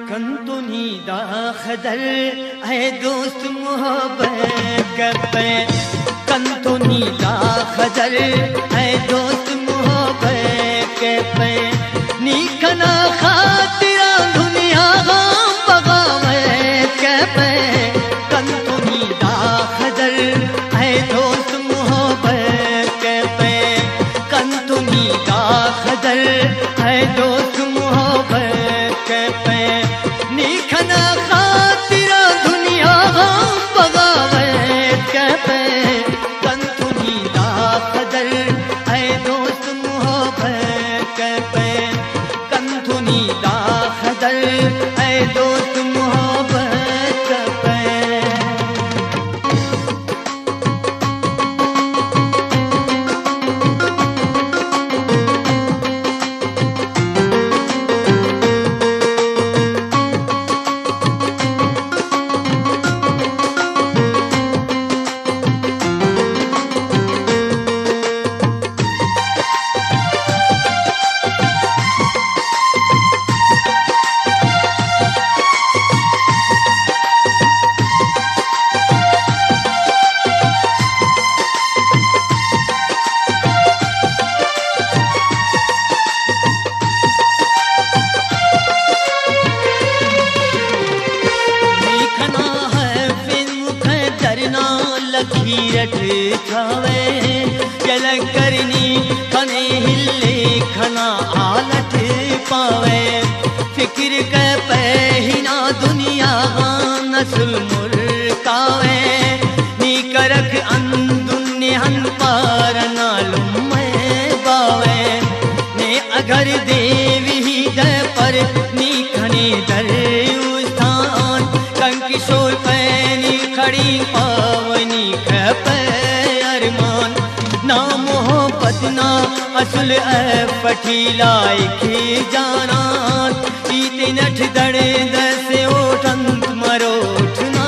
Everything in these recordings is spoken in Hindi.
कंतुनी दा खदर ऐ दोस्त मोहब्बत पे कंतुनी दा खदर ऐ दोस्त मोहब्बत पे नीखना खातिरा दुनिया बगावत पे कंतुनी दा खदर ऐ दोस्त मोहब्बत पे कंतुनी दा खदर ऐ दोस्त मोहब्बत पे नीखना खातिरा दुनिया बगावत पे कंतुनी दा खदर ऐ दोस्त मोहब्बत पे कंतुनी दा खदर ऐ दोस्त मोहब्बत पे। लकीरट छावे जल करनी खने हिले खना आलट पावे फिक्र के पहना दुनिया नस्ल मुर्कावे नी करख दुनियान पार नालुम में बावे ने अगर देवी दे पर नी खने दर उस्थान कंकिशोर पैनी खड़ी पावनी खपे अरमान ना मोहब्बत ना असल पठीलाई की जाना पीते नठ दड़े दसे ओठंत मरोठ ना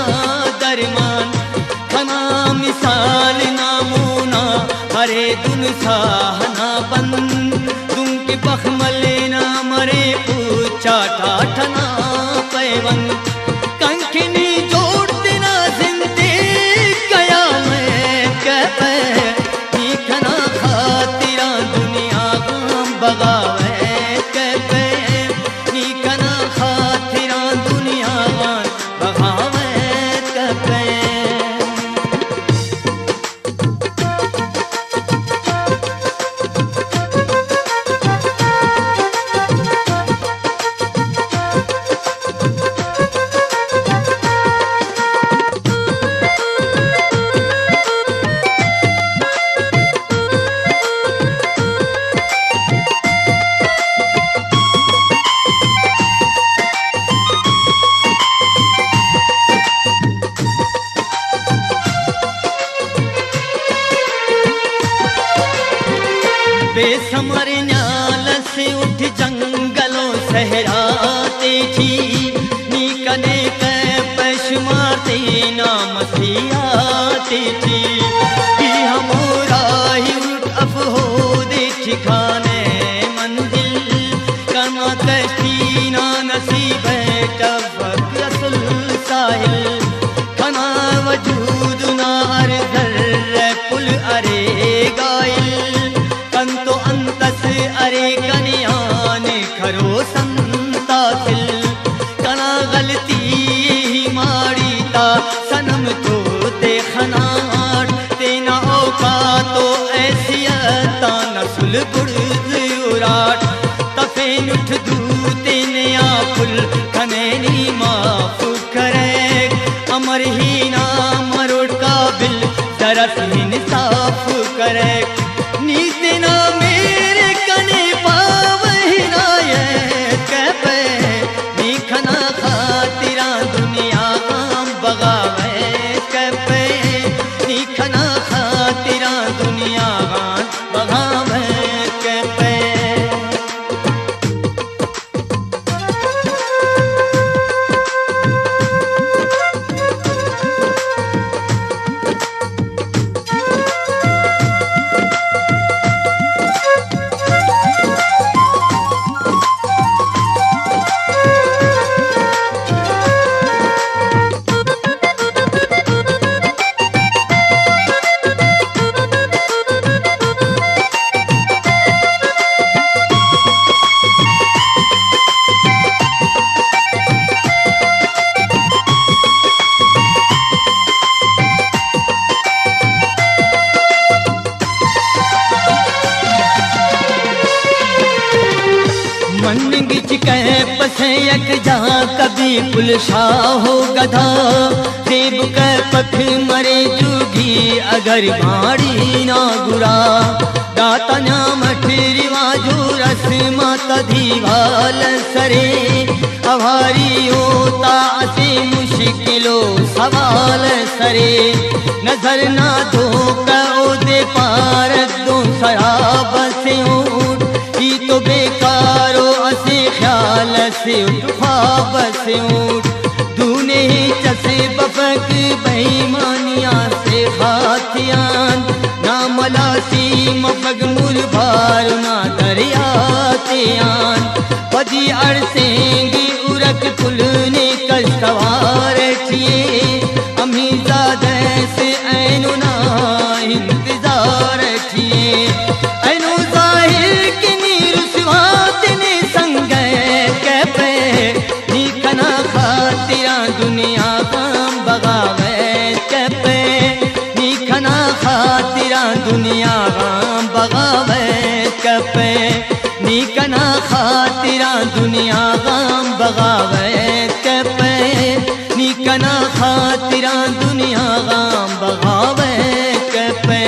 दरमान खना मिसाल नामूना हरे दुन साहना बंद तुम के बखमल ना मरे पूछा ठाठना पैवन कंखनी जोड़ते ना जिंदे गया मैं कहते नीखना खातिरा दुनिया बगावे कहते नीखना खातिरा दुनिया बगावे कहते। बेसमर न्याल से उठ जंगलों सहराते थी नी कने के पशमाते नाम सियाते थी कि हमारा ही उठ अब हो दे ठिकाने मंजिल कना तस्तीना नसीब तब रसूल साहिल खना वजूद नार धर पुल अरे गाइल कंतो अंतस अरे कन्यान खरो संता सिल कना गलती ही मारी ता सनम तो देखनाट तेना औका तो ऐसियता नस्ल बुर्ज उराट तफेन उठ दूते नया फुल खनेनी माफ करे अमर ही ना मरोड़ काबिल तरफ इंसाफ करे नीति ना मेरे कने पावहिना ये कहपे नीखना खातिरा दुनिया बगावे कहपे नीखना खातिरा दुनिया बगावे कहपे। कै पसे यक जा कभी पुलशाह हो गधा देव कै पख मरे चुगी अगर भाड़ी ना गुरा दाता मठ रिवाजो रस्मा तधीवाल सरे अभारी होता असे मुश्किलो सवाल सरे नजर ना दो दे पार दो शराब से उठ ही तो बेकारो असे ख्याल से उठ ख्वाब से उठ तूने ही चसे बफक बेईमानिया से हाथियान ना मलासी मफग मुरभार ना दरियातियान बदी अरसेंगी उरक खुलने कल सवार छिए अमीजादे से ऐनो ना इंतजार छिए ऐनो जाहिर की नीरुसवात ने संग के पे निकना खातिरा दुनिया काम बगावत के पे निकना खातिरा दुनिया काम बगावत के पे निकना खातिरा दुनिया काम बगावत के पे निकना खातिरा दुनिया काम बगावत के पे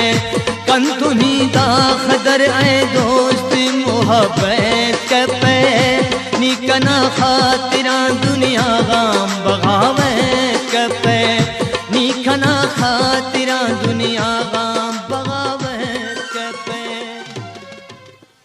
कंतुनी दाखदर ऐ दोस्त मोहब्बत के पे निकना खातिरा दुनिया काम बगावत के पे निकना खातिरा दुनिया काम